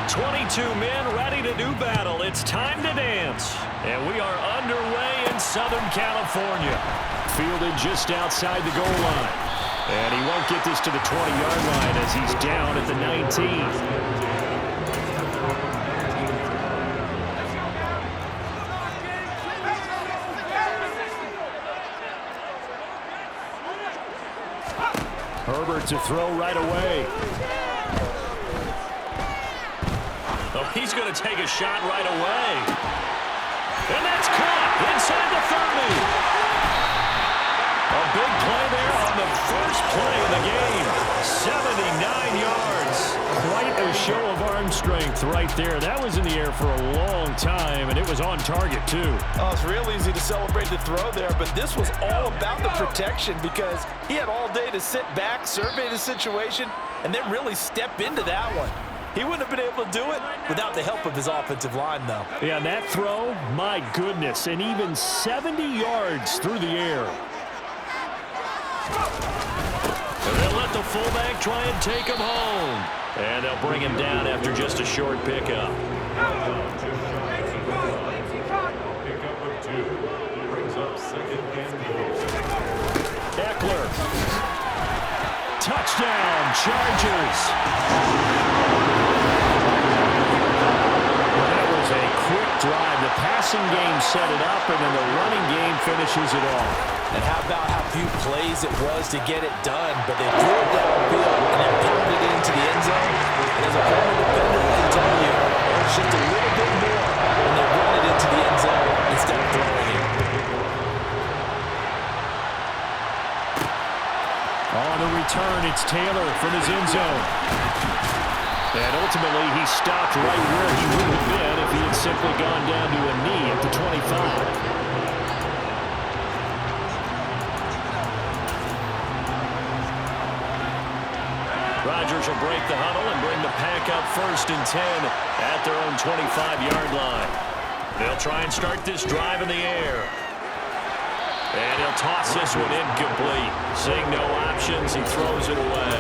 22 men ready to do battle. It's time to dance. And we are underway in Southern California. Fielded just outside the goal line. And he won't get this to the 20-yard line as he's down at the 19. Herbert to throw right away. Oh, he's going to take a shot right away. And that's caught inside the 30. A big play there on the first play of the game. 79 yards. Quite a show of arm strength right there. That was in the air for a long time, and it was on target, too. Oh, it's real easy to celebrate the throw there, but this was all about the protection because he had all day to sit back, survey the situation, and then really step into that one. He wouldn't have been able to do it without the help of his offensive line, though. Yeah, and that throw, my goodness, and even 70 yards through the air. And they'll let the fullback try and take him home. And they'll bring him down after just a short pickup. Eckler. Touchdown, Chargers. That was a quick drive. The passing game set it up, and then the running game finishes it off. And how about how few plays it was to get it done, but they drew it downfield and then pounded it into the end zone. And as a former defender, I can tell you, it's just a little bit more when they run it into the end zone instead of throwing it. On the return, it's Taylor from his end zone. And ultimately, he stopped right where he would have been if he had simply gone down to a knee at the 25. Rodgers will break the huddle and bring the pack up 1st and 10 at their own 25-yard line. They'll try and start this drive in the air. And he'll toss this one incomplete. Seeing no options, he throws it away.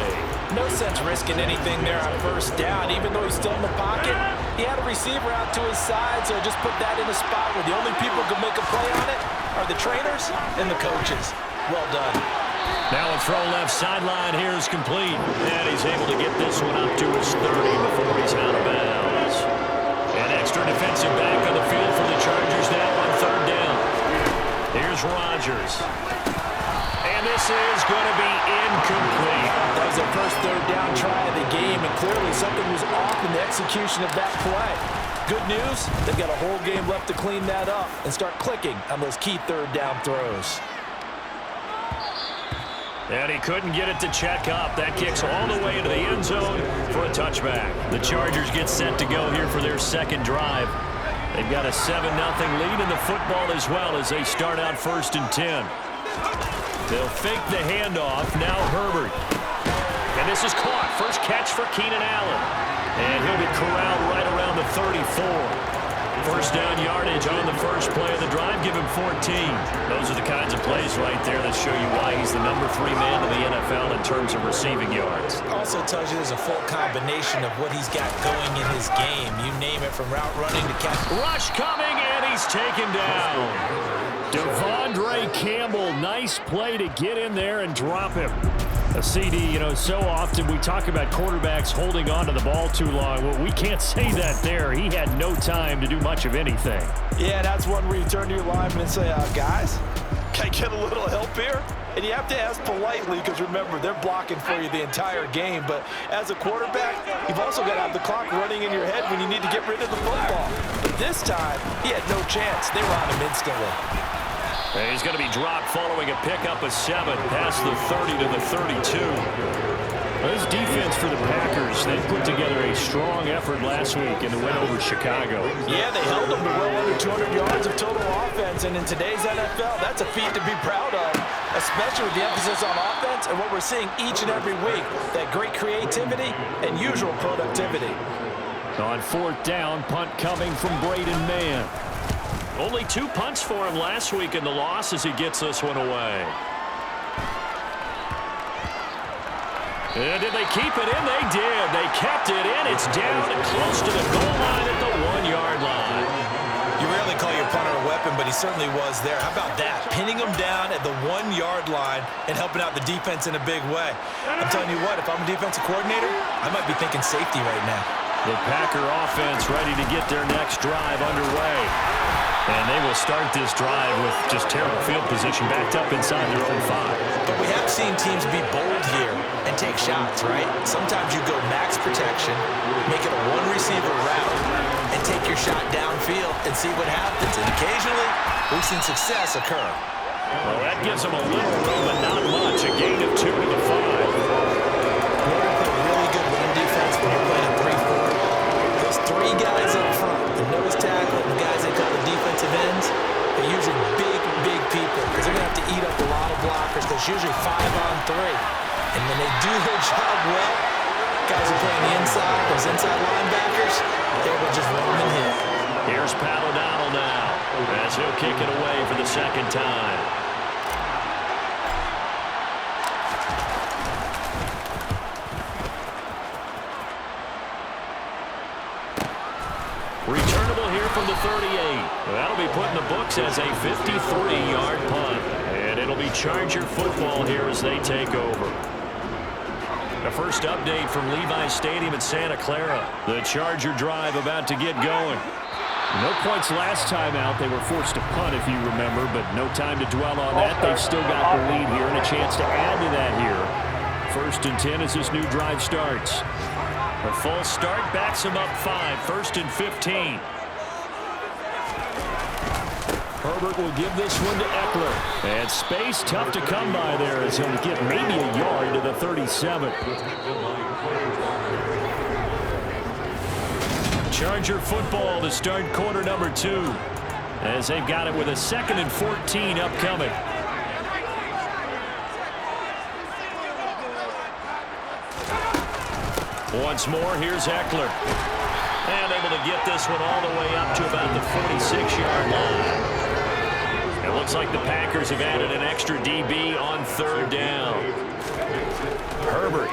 No sense risking anything there on 1st down. Even though he's still in the pocket, he had a receiver out to his side, so just put that in a spot where the only people who can make a play on it are the trainers and the coaches. Well done. Now a throw left sideline here is complete. And he's able to get this one up to his 30 before he's out of bounds. An extra defensive back on the field for the Chargers now on 3rd down. Here's Rodgers. And this is going to be incomplete. That was their first 3rd down try of the game, and clearly something was off in the execution of that play. Good news, they've got a whole game left to clean that up and start clicking on those key 3rd down throws. And he couldn't get it to check up. That kicks all the way into the end zone for a touchback. The Chargers get set to go here for their 2nd drive. They've got a 7-0 lead in the football as well as they start out 1st and 10. They'll fake the handoff. Now Herbert. And this is caught. First catch for Keenan Allen. And he'll be corralled right around the 34. 1st down yardage on the first play of the drive. Give him 14. Those are the kinds of plays right there that show you why he's the number 3 man in the NFL in terms of receiving yards. Also tells you there's a full combination of what he's got going in his game. You name it, from route running to catch. Rush coming, and he's taken down. Devondre Campbell, nice play to get in there and drop him. A CD, you know, so often we talk about quarterbacks holding on to the ball too long. Well, we can't say that there. He had no time to do much of anything. Yeah, that's one where you turn to your lineman and say, guys, can I get a little help here? And you have to ask politely because, remember, they're blocking for you the entire game. But as a quarterback, you've also got to have the clock running in your head when you need to get rid of the football. But this time, he had no chance. They were on him instantly. And he's going to be dropped following a pickup of 7 past the 30 to the 32. This defense for the Packers, they put together a strong effort last week in the win over Chicago. Yeah, they held them to well under 200 yards of total offense, and in today's NFL, that's a feat to be proud of, especially with the emphasis on offense and what we're seeing each and every week, that great creativity and usual productivity. On 4th down, punt coming from Braden Mann. Only 2 punts for him last week in the loss as he gets this one away. And did they keep it in? They did. They kept it in. It's down close to the goal line at the 1-yard line. You rarely call your punter a weapon, but he certainly was there. How about that? Pinning him down at the 1-yard line and helping out the defense in a big way. I'm telling you what, if I'm a defensive coordinator, I might be thinking safety right now. The Packer offense ready to get their next drive underway. And they will start this drive with just terrible field position, backed up inside their own 5. But we have seen teams be bold here and take shots, right? Sometimes you go max protection, make it a one-receiver route, and take your shot downfield and see what happens. And occasionally, we've seen success occur. Well, that gives them a little room, but not much. A gain of 2 to the 5. We're going to play a really good run defense when you're playing a 3-4. Those 3 guys up front, the nose tackle, and the guys they call the defensive ends, they're usually big, big people because they're going to have to eat up a lot of blockers. There's usually 5 on 3. And when they do their job well, guys who play on the inside, those inside linebackers, they will just roam and hit. Here's Pat O'Donnell now as he'll kick it away for the second time. Returnable here from the 38. That'll be put in the books as a 53-yard punt. And it'll be Charger football here as they take over. The first update from Levi Stadium in Santa Clara. The Charger drive about to get going. No points last time out. They were forced to punt, if you remember, but no time to dwell on that. They've still got the lead here and a chance to add to that here. 1st and 10 as this new drive starts. A false start backs him up 5. 1st and 15. Herbert will give this one to Eckler. And space tough to come by there as he'll get maybe a yard to the 37. Charger football to start quarter number 2. As they've got it with a 2nd and 14 upcoming. Once more, here's Eckler. And able to get this one all the way up to about the 46-yard line. It looks like the Packers have added an extra DB on 3rd down. Herbert.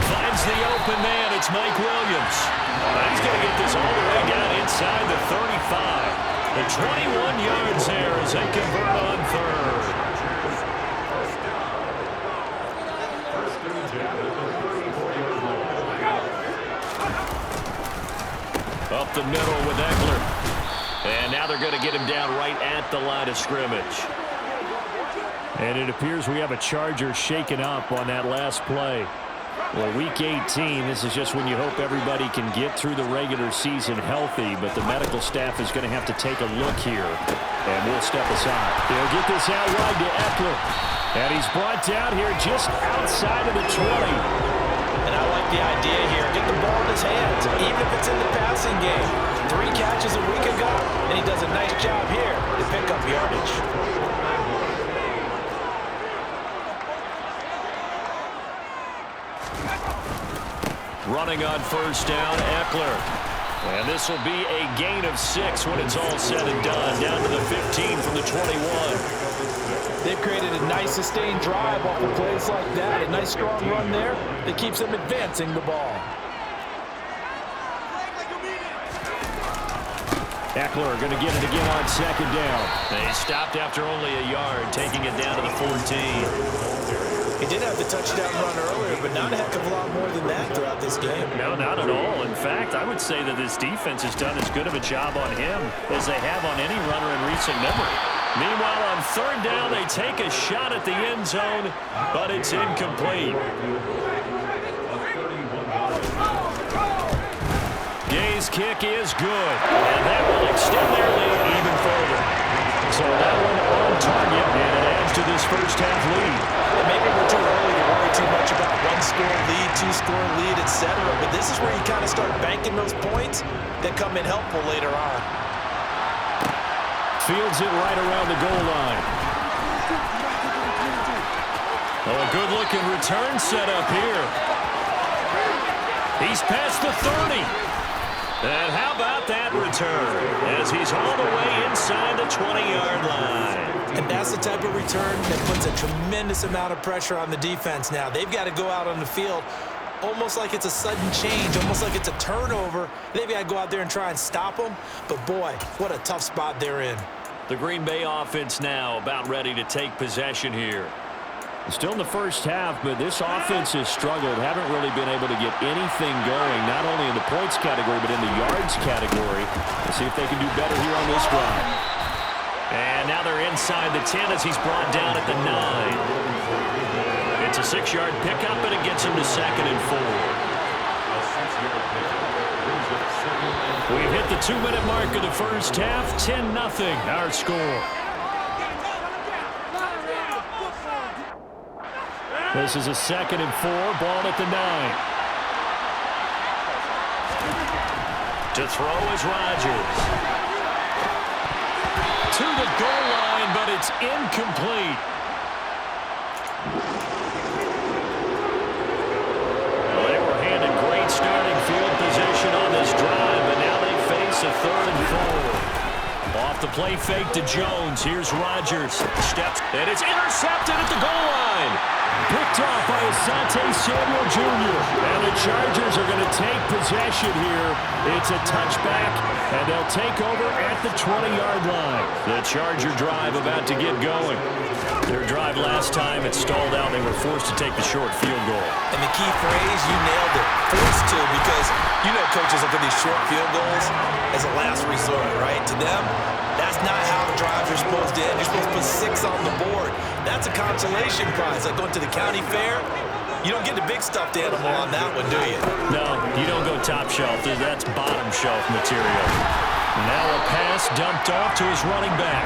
Finds the open man. It's Mike Williams. He's going to get this all the way down inside the 35. The 21 yards there as they convert on 3rd. Up the middle with Eckler. And now they're going to get him down right at the line of scrimmage. And it appears we have a Charger shaken up on that last play. Well, Week 18, this is just when you hope everybody can get through the regular season healthy, but the medical staff is going to have to take a look here. And we'll step aside. They'll get this out wide to Eckler. And he's brought down here just outside of the 20. And I like the idea here. Get the ball in his hands, even if it's in the passing game. 3 catches a week ago, and he does a nice job here to pick up yardage. Running on 1st down, Eckler. And this will be a gain of 6 when it's all said and done. Down to the 15 from the 21. They've created a nice sustained drive off of plays like that. A nice strong run there that keeps them advancing the ball. Eckler going to get it again on 2nd down. They stopped after only a yard, taking it down to the 14. He did have the touchdown run earlier, but not a heck of a lot more than that throughout this game. No, not at all. In fact, I would say that this defense has done as good of a job on him as they have on any runner in recent memory. Meanwhile, on 3rd down, they take a shot at the end zone, but it's incomplete. Gay's kick is good, and that will extend their lead even further. So that one on target, and it adds to this first half lead. And maybe we're too early to worry too much about 1-score lead, 2-score lead, etc. But this is where you kind of start banking those points that come in helpful later on. Fields it right around the goal line. Oh, a good-looking return set up here. He's past the 30. And how about that return as he's all the way inside the 20-yard line. And that's the type of return that puts a tremendous amount of pressure on the defense now. They've got to go out on the field almost like it's a sudden change, almost like it's a turnover. They've got to go out there and try and stop them. But, boy, what a tough spot they're in. The Green Bay offense now about ready to take possession here. Still in the first half, but this offense has struggled. Haven't really been able to get anything going, not only in the points category, but in the yards category. Let's see if they can do better here on this drive. And now they're inside the 10 as he's brought down at the 9. It's a 6-yard pickup, and it gets him to 2nd and 4. We've hit the 2-minute mark of the first half. 10-0 our score. This is a 2nd and 4, ball at the 9. To throw is Rodgers. To the goal line, but it's incomplete. Well, they were handed great starting field position on this drive, but now they face a 3rd and 4. Off the play fake to Jones. Here's Rodgers. Steps, and it's intercepted at the goal line. Picked off by Asante Samuel Jr. And the Chargers are going to take possession here. It's a touchback, and they'll take over at the 20-yard line. The Charger drive about to get going. Their drive last time, it stalled out. They were forced to take the short field goal. And the key phrase, you nailed it, forced to, because you know coaches look at these short field goals as a last resort, right? To them, that's not how the drives are supposed to end. You're supposed to put 6 on the board. That's a consolation prize. Like going to the county fair, you don't get the big stuffed animal on that one, do you? No, you don't go top shelf. That's bottom shelf material. Now a pass dumped off to his running back.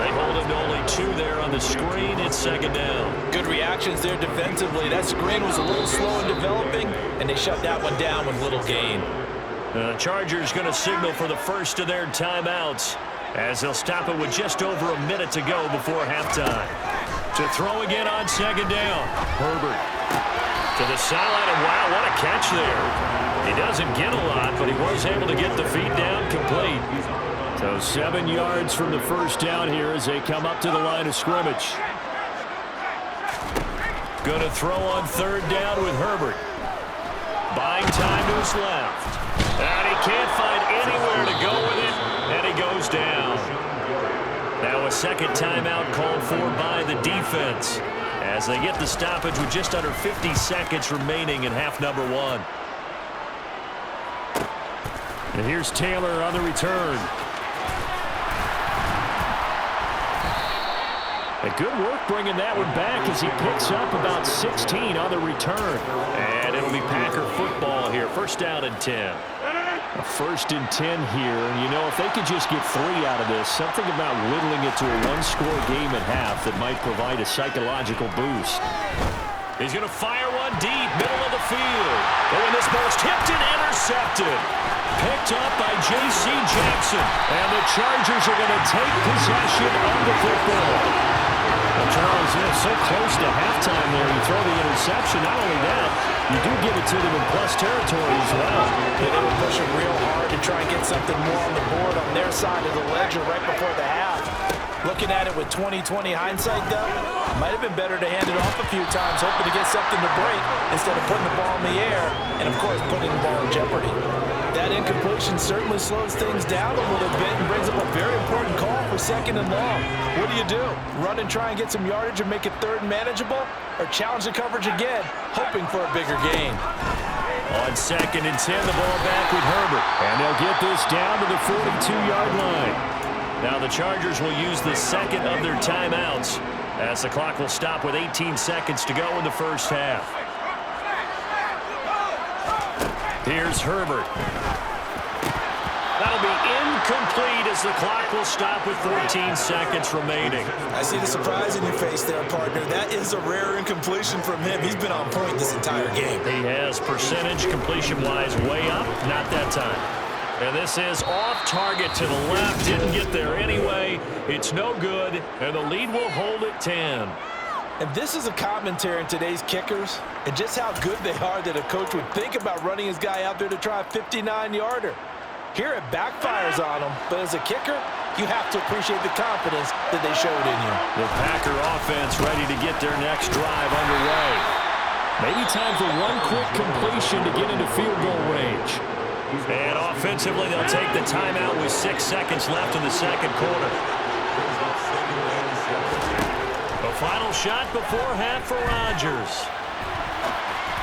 They hold him to only 2 there on the screen. It's 2nd down. Good reactions there defensively. That screen was a little slow in developing, and they shut that one down with little gain. The Chargers going to signal for the first of their timeouts, as they'll stop it with just over a minute to go before halftime. To throw again on 2nd down. Herbert to the sideline, and wow, what a catch there. He doesn't get a lot, but he was able to get the feet down complete. So 7 yards from the first down here as they come up to the line of scrimmage. Going to throw on 3rd down with Herbert. Buying time to his left. And he can't find anywhere to go with it, and he goes down. Now a second timeout called for by the defense as they get the stoppage with just under 50 seconds remaining in half number 1. And here's Taylor on the return. A good work bringing that one back as he picks up about 16 on the return. And it'll be Packer football here. 1st down and 10. A 1st and 10 here. And, you know, if they could just get 3 out of this, something about whittling it to a 1-score game at half that might provide a psychological boost. He's going to fire one deep, middle of the field. Oh, and this ball's tipped and intercepted. Picked up by J.C. Jackson. And the Chargers are going to take possession of the football. Well, Charles, so close to halftime there. You throw the interception. Not only that, you do give it to them in plus territory as well. Yeah, they were pushing real hard to try and get something more on the board on their side of the ledger right before the half. Looking at it with 20/20 hindsight, though, might have been better to hand it off a few times, hoping to get something to break instead of putting the ball in the air and, of course, putting the ball in jeopardy. That incompletion certainly slows things down a little bit and brings up a very important call for 2nd and long. What do? Run and try and get some yardage and make it 3rd and manageable? Or challenge the coverage again, hoping for a bigger gain? On 2nd and 10, the ball back with Herbert. And they'll get this down to the 42-yard line. Now the Chargers will use the 2nd of their timeouts as the clock will stop with 18 seconds to go in the first half. Here's Herbert. That'll be incomplete as the clock will stop with 14 seconds remaining. I see the surprise in your face there, partner. That is a rare incompletion from him. He's been on point this entire game. He has percentage completion-wise way up, not that time. And this is off target to the left. Didn't get there anyway. It's no good, and the lead will hold at 10. And this is a commentary in today's kickers and just how good they are that a coach would think about running his guy out there to try a 59-yarder. Here it backfires on him, but as a kicker, you have to appreciate the confidence that they showed in you. The Packer offense ready to get their next drive underway. Maybe time for one quick completion to get into field goal range. And offensively, they'll take the timeout with 6 seconds left in the second quarter. The final shot before half for Rodgers.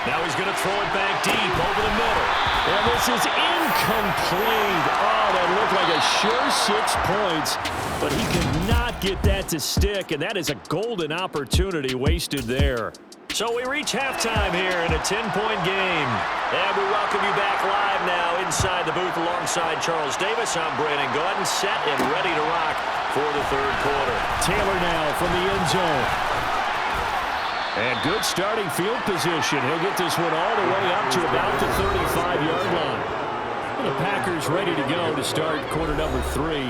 Now he's going to throw it back deep over the middle. And this is incomplete. Oh, that looked like a sure 6 points. But he could not get that to stick, and that is a golden opportunity wasted there. So we reach halftime here in a 10-point game. And we welcome you back live now inside the booth alongside Charles Davis. I'm Brandon Gaudin, set and ready to rock for the third quarter. Taylor now from the end zone. And good starting field position. He'll get this one all the way up to about the 35-yard line. And the Packers ready to go to start quarter number 3.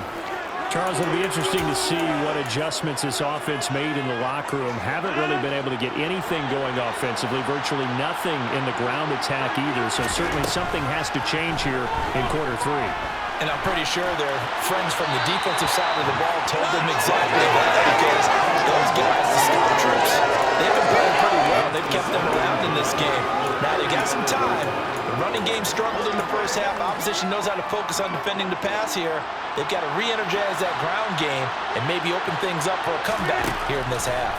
Charles, it'll be interesting to see what adjustments this offense made in the locker room. Haven't really been able to get anything going offensively, virtually nothing in the ground attack either. So certainly something has to change here in quarter 3. And I'm pretty sure their friends from the defensive side of the ball told them exactly that, because those guys, the scout troops, they've been playing pretty well. They've kept them around in this game. Now they got some time. The running game struggled in the first half. Opposition knows how to focus on defending the pass here. They've got to re-energize that ground game and maybe open things up for a comeback here in this half.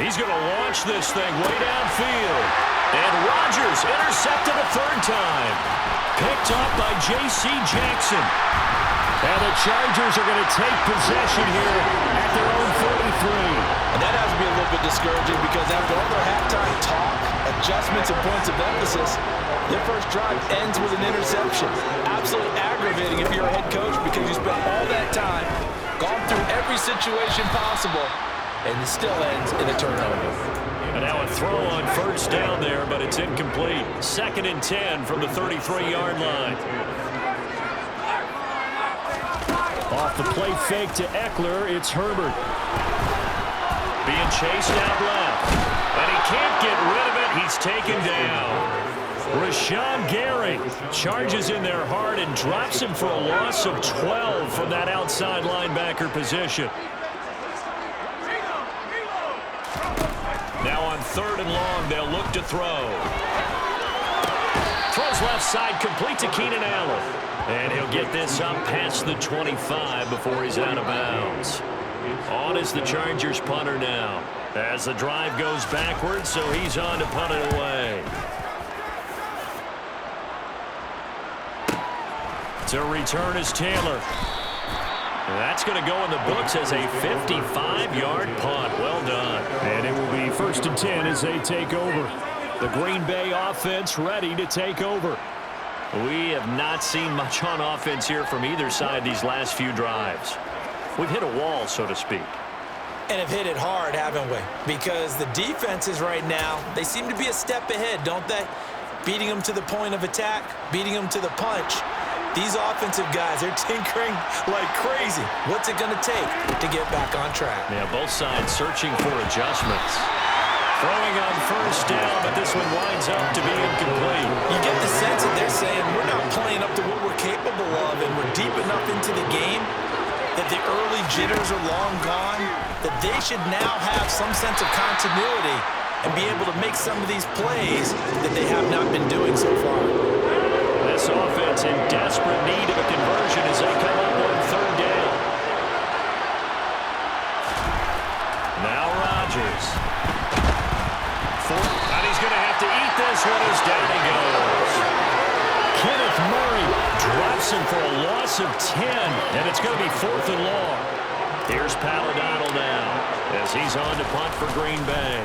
He's going to launch this thing way downfield. And Rodgers intercepted a third time. Picked up by J.C. Jackson. And the Chargers are going to take possession here at their own 43. And that has to be a little bit discouraging, because after all their halftime talk, adjustments, and points of emphasis, their first drive ends with an interception. Absolutely aggravating if you're a head coach, because you spent all that time, gone through every situation possible, and it still ends in a turnover. And now a throw on first down there, but it's incomplete. 2nd and 10 from the 33-yard line. Off the play fake to Eckler, it's Herbert. Being chased out left. And he can't get rid of it. He's taken down. Rashawn Gary charges in there hard and drops him for a loss of 12 from that outside linebacker position. Now on 3rd and long, they'll look to throw. Throws left side, complete to Keenan Allen. And he'll get this up past the 25 before he's out of bounds. On is the Chargers punter now, as the drive goes backwards, so he's on to punt it away. To return is Taylor. That's going to go in the books as a 55-yard punt. Well done. And it will be 1st and 10 as they take over. The Green Bay offense ready to take over. We have not seen much on offense here from either side these last few drives. We've hit a wall, so to speak. And have hit it hard, haven't we? Because the defenses right now, they seem to be a step ahead, don't they? Beating them to the point of attack, beating them to the punch. These offensive guys, they're tinkering like crazy. What's it going to take to get back on track? Yeah, both sides searching for adjustments. Throwing on first down, but this one winds up to be incomplete. You get the sense that they're saying we're not playing up to what we're capable of, and we're deep enough into the game that the early jitters are long gone, that they should now have some sense of continuity and be able to make some of these plays that they have not been doing so far. This offense in desperate need of a conversion as they come up on 3rd down. Now Rodgers. And he's going to have to eat this one as down he goes. Kenneth Murray drops him for a loss of 10, and it's going to be 4th and long. Here's Paladino now as he's on to punt for Green Bay.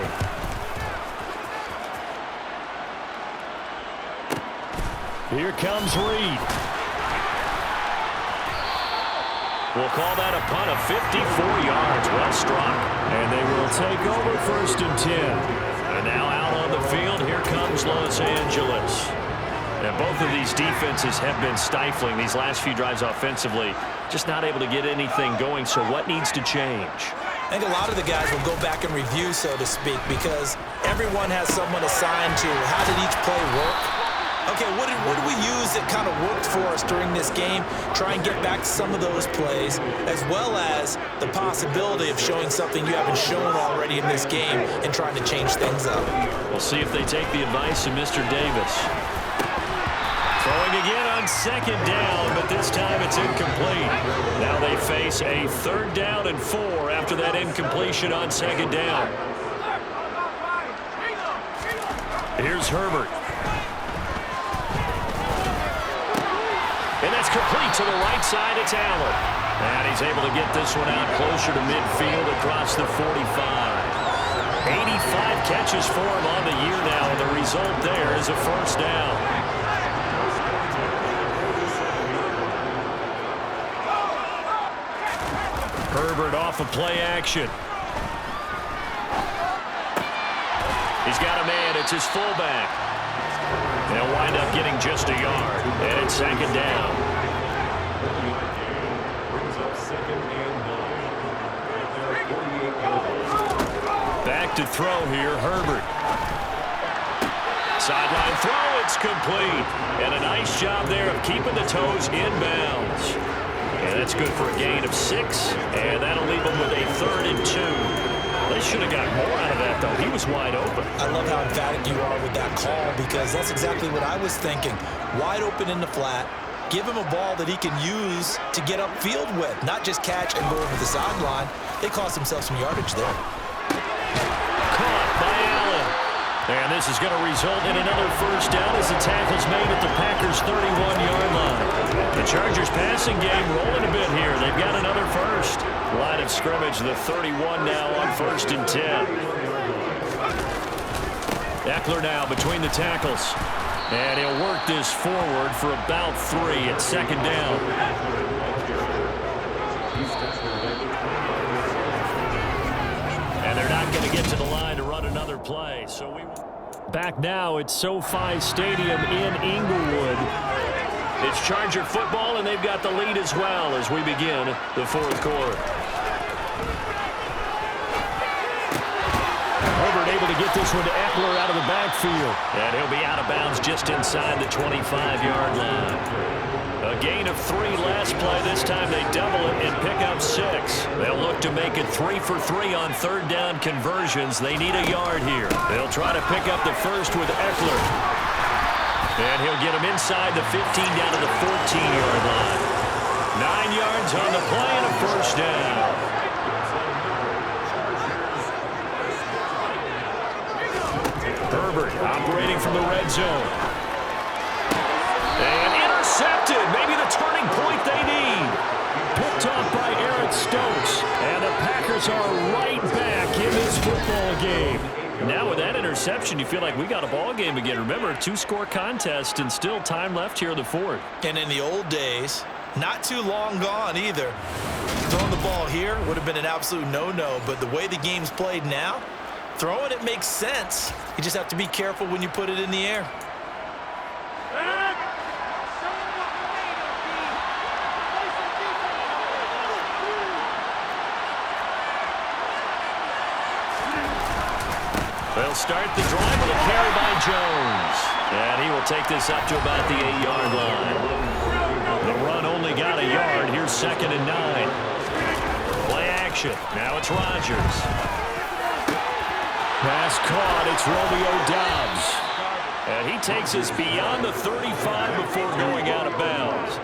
Here comes Reed. We'll call that a punt of 54 yards. Well struck. And they will take over 1st and 10. And now out on the field, here comes Los Angeles. And both of these defenses have been stifling these last few drives offensively. Just not able to get anything going, so what needs to change? I think a lot of the guys will go back and review, so to speak, because everyone has someone assigned to how did each play work, Okay, what did we use that kind of worked for us during this game? Try and get back some of those plays, as well as the possibility of showing something you haven't shown already in this game and trying to change things up. We'll see if they take the advice of Mr. Davis. Throwing again on second down, but this time it's incomplete. Now they face a 3rd down and 4 after that incompletion on second down. Here's Herbert. And that's complete to the right side. It's Allen. And he's able to get this one out closer to midfield across the 45. 85 catches for him on the year now, and the result there is a 1st down. Herbert off of play action. He's got a man. It's his fullback. They'll wind up getting just a yard, and it's 2nd down. Back to throw here, Herbert. Sideline throw, it's complete. And a nice job there of keeping the toes in bounds. And that's good for a gain of 6, and that'll leave them with a 3rd and 2. They should have got more out of that, though. He was wide open. I love how emphatic you are with that call, because that's exactly what I was thinking. Wide open in the flat. Give him a ball that he can use to get upfield with, not just catch and go over the sideline. They cost themselves some yardage there. Caught by Allen. And this is going to result in another 1st down as the tackle's made at the Packers' 31-yard line. The Chargers passing game rolling a bit here. They've got another 1st. Line of scrimmage, the 31 now on 1st and 10. Eckler now between the tackles. And he'll work this forward for about 3 at 2nd down. And they're not going to get to the line to run another play. So we back now at SoFi Stadium in Inglewood. It's Charger football, and they've got the lead as well as we begin the 4th quarter. Herbert able to get this one to Eckler out of the backfield. And he'll be out of bounds just inside the 25-yard line. A gain of 3 last play. This time they double it and pick up 6. They'll look to make it 3 for 3 on 3rd down conversions. They need a yard here. They'll try to pick up the 1st with Eckler. And he'll get him inside the 15 down to the 14-yard line. 9 yards on the play and a 1st down. Herbert operating from the red zone. And intercepted. Maybe the turning point they need. Picked off by Eric Stokes. And the Packers are right back in this football game. Now with that interception, you feel like we got a ball game again. Remember, 2-score contest and still time left here in the 4th. And in the old days, not too long gone either. Throwing the ball here would have been an absolute no-no, but the way the game's played now, throwing it makes sense. You just have to be careful when you put it in the air. They'll start the drive with a carry by Jones. And he will take this up to about the 8-yard line. The run only got a yard. Here's 2nd and 9. Play action. Now it's Rodgers. Pass caught. It's Romeo Doubs. And he takes us beyond the 35 before going out of bounds.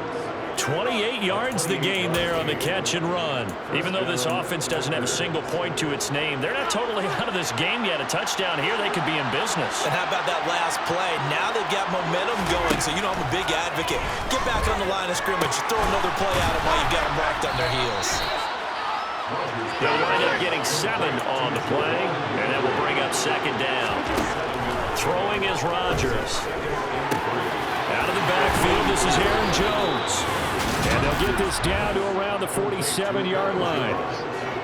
28 yards the game there on the catch and run. Even though this offense doesn't have a single point to its name, they're not totally out of this game yet. A touchdown here, they could be in business. And how about that last play? Now they've got momentum going, so you know I'm a big advocate. Get back on the line of scrimmage. Throw another play at them while you've got them racked on their heels. They'll wind up getting 7 on the play, and that will bring up 2nd down. Throwing is Rodgers. Out of the backfield, this is Aaron Jones. And they'll get this down to around the 47-yard line.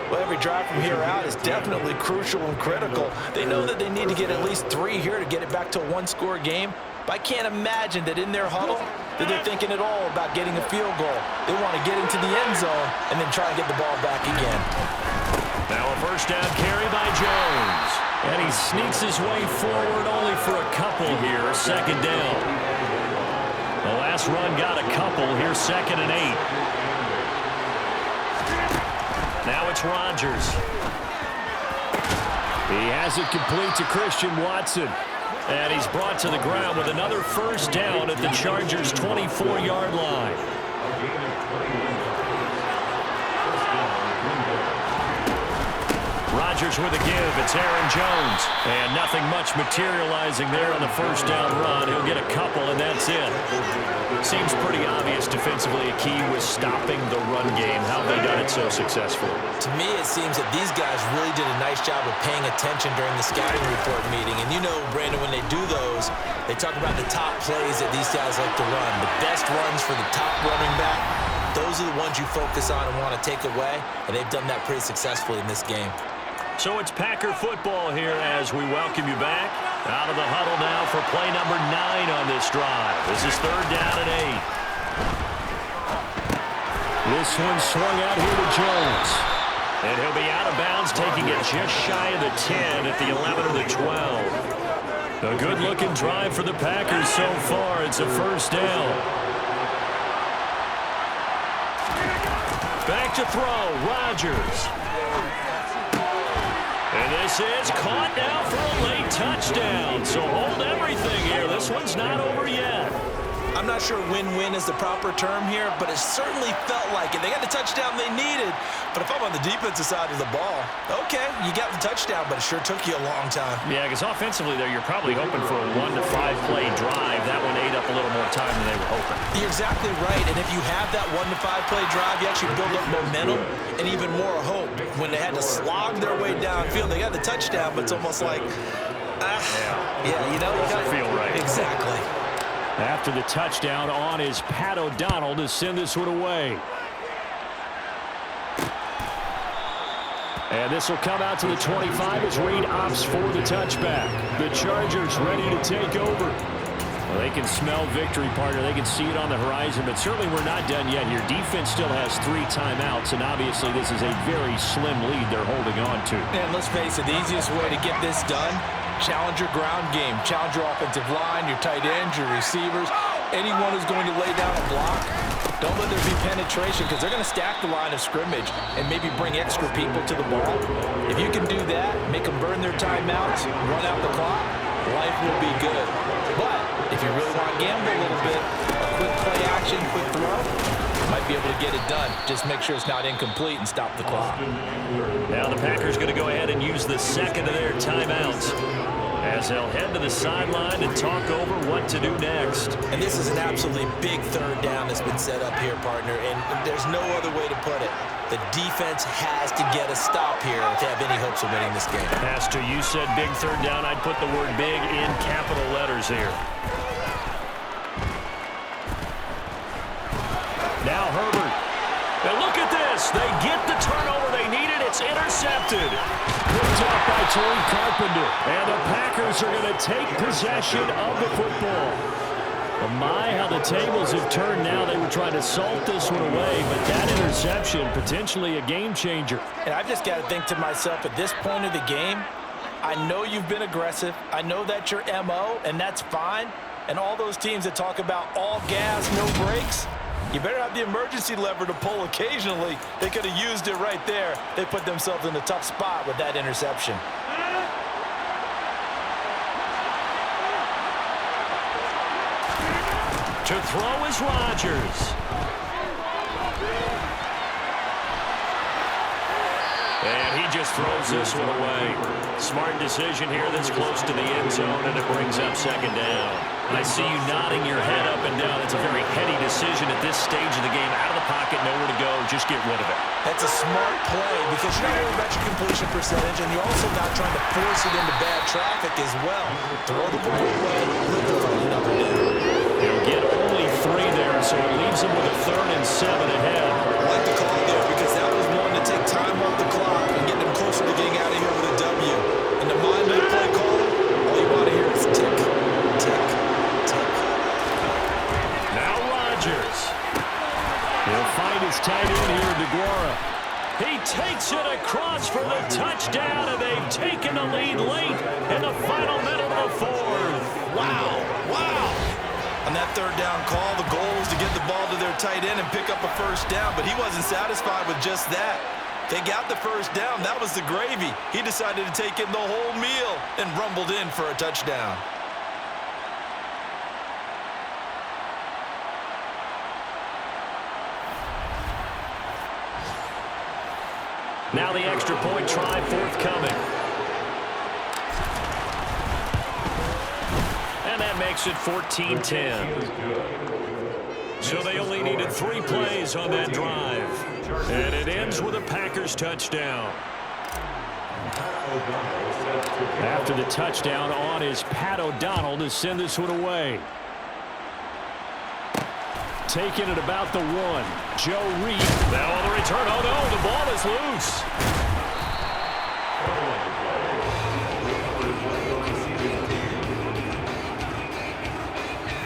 Well, every drive from here out is definitely crucial and critical. They know that they need to get at least 3 here to get it back to a 1-score game. But I can't imagine that in their huddle that they're thinking at all about getting a field goal. They want to get into the end zone and then try and get the ball back again. Now a 1st down carry by Jones. And he sneaks his way forward only for a couple here. 2nd down. The last run got a couple. Here's 2nd and 8. Now it's Rodgers. He has it complete to Christian Watson. And he's brought to the ground with another first down at the Chargers' 24-yard line. Rodgers with a give. It's Aaron Jones. And nothing much materializing there on the first down run. He'll get a couple, and that's it. Seems pretty obvious defensively a key was stopping the run game. How have they done it so successfully? To me, it seems that these guys really did a nice job of paying attention during the scouting report meeting. And you know, Brandon, when they do those, they talk about the top plays that these guys like to run. The best runs for the top running back, those are the ones you focus on and want to take away. And they've done that pretty successfully in this game. So it's Packer football here as we welcome you back. Out of the huddle now for play number 9 on this drive. This is 3rd down and 8. This one swung out here to Jones. And he'll be out of bounds, taking it just shy of the 10 at the 11 or the 12. A good-looking drive for the Packers so far. It's a first down. Back to throw, Rodgers. And this is caught now for a late touchdown. So hold everything here. This one's not over yet. I'm not sure win-win is the proper term here, but it certainly felt like it. They got the touchdown they needed. But if I'm on the defensive side of the ball, okay, you got the touchdown, but it sure took you a long time. Yeah, because offensively there, you're probably hoping for a 1 to 5 play drive. That one ate up a little more time than they were hoping. You're exactly right. And if you have that 1 to 5 play drive, you actually build up momentum and even more hope. When they had to slog their way downfield, they got the touchdown, but it's almost like, yeah, you know, you doesn't feel right. Exactly. After the touchdown on is Pat O'Donnell to send this one away. And this will come out to the 25 as Reed opts for the touchback. The Chargers ready to take over. Well, they can smell victory, partner. They can see it on the horizon, but certainly we're not done yet here. Defense still has 3 timeouts, and obviously this is a very slim lead they're holding on to. And let's face it, the easiest way to get this done, challenge your ground game. Challenge your offensive line, your tight ends, your receivers, anyone who's going to lay down a block. Don't let there be penetration because they're going to stack the line of scrimmage and maybe bring extra people to the ball. If you can do that, make them burn their timeouts, run out the clock, life will be good. But if you really want to gamble a little bit, a quick play action, quick throw, you might be able to get it done. Just make sure it's not incomplete and stop the clock. Now the Packers going to go ahead and use the second of their timeouts as they'll head to the sideline and talk over what to do next. And this is an absolutely big 3rd down that's been set up here, partner, and there's no other way to put it. The defense has to get a stop here if they have any hopes of winning this game. Pastor, you said big 3rd down. I'd put the word big in capital letters here. Now Herbert. And look at this. They get the turnover they needed. It's intercepted. Picked up by Tariq Carpenter. And the Packers are going to take possession of the football. Well, my, how the tables have turned now. They were trying to salt this one away, but that interception, potentially a game changer. And I've just got to think to myself, at this point of the game, I know you've been aggressive. I know that's your MO, and that's fine. And all those teams that talk about all gas, no brakes, you better have the emergency lever to pull occasionally. They could have used it right there. They put themselves in a tough spot with that interception. To throw is Rodgers. And he just throws this one away. Smart decision here this close to the end zone, and it brings up 2nd down. I see you nodding your head up and down. It's a very heady decision at this stage of the game. Out of the pocket, nowhere to go. Just get rid of it. That's a smart play because you're not worried about your completion percentage, and you're also not trying to force it into bad traffic as well. Throw the ball away, look for another down. He'll get only 3 there, so it leaves him with a 3rd and 7 ahead. I like the call there because that was one to take time off the clock and get them closer to getting out of here with a W. And the mind of the play caller, all you want to hear is tick, tick, tick. Now Rodgers. He'll find his tight end here, DeGuara. He takes it across for the touchdown, and they've taken the lead late in the final minute of the 4th. Wow, wow. On that third down call, the goal was to get the ball to their tight end and pick up a first down, but he wasn't satisfied with just that. They got the first down. That was the gravy. He decided to take in the whole meal and rumbled in for a touchdown. Now the extra point try forthcoming. And that makes it 14-10. So they only needed 3 plays on that drive. And it ends with a Packers touchdown. After the touchdown, on is Pat O'Donnell to send this one away. Taking it about the 1. Joe Reed. Now on the return. Oh, no, the ball is loose.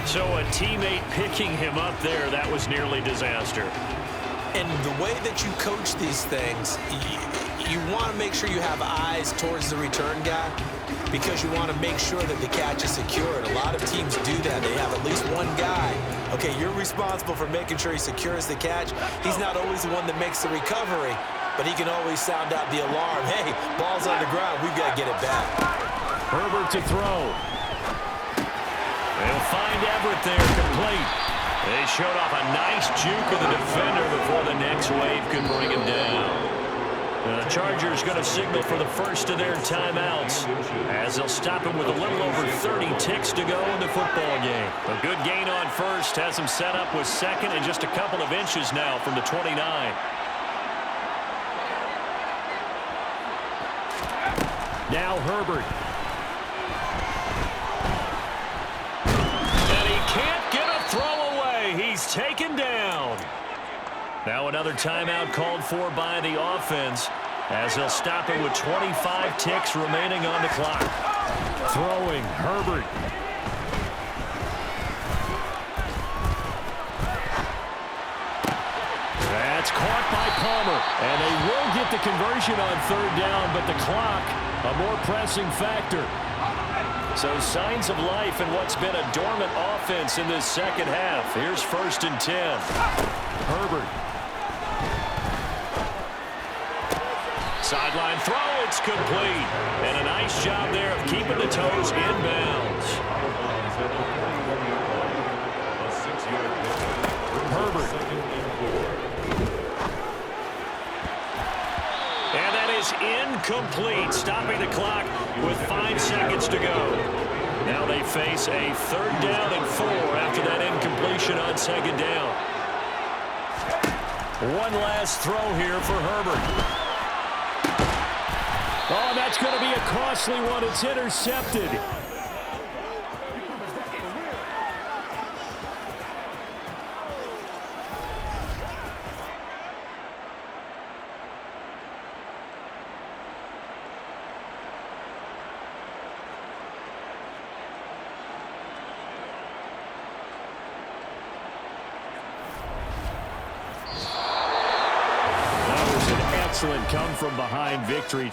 So a teammate picking him up there, that was nearly disaster. And the way that you coach these things, you want to make sure you have eyes towards the return guy because you want to make sure that the catch is secured. A lot of teams do that. They have at least one guy. Okay, you're responsible for making sure he secures the catch. He's not always the one that makes the recovery, but he can always sound out the alarm. Hey, ball's on the ground. We've got to get it back. Herbert to throw. They'll find Everett there, complete. They showed off a nice juke of the defender before the next wave could bring him down. The Chargers going to signal for the first of their timeouts as they'll stop him with a little over 30 ticks to go in the football game. A good gain on first has him set up with second and just a couple of inches now from the 29. Now Herbert. And he can't get a throw away. He's taken down. Now another timeout called for by the offense as they'll stop it with 25 ticks remaining on the clock. Throwing, Herbert. That's caught by Palmer. And they will get the conversion on third down, but the clock, a more pressing factor. So signs of life in what's been a dormant offense in this second half. Here's 1st and 10. Herbert. Sideline throw, it's complete. And a nice job there of keeping the toes inbounds. Herbert. And that is incomplete, stopping the clock with 5 seconds to go. Now they face a 3rd down and 4 after that incompletion on 2nd down. One last throw here for Herbert. Oh, that's going to be a costly one. It's intercepted. That was an excellent come-from-behind victory.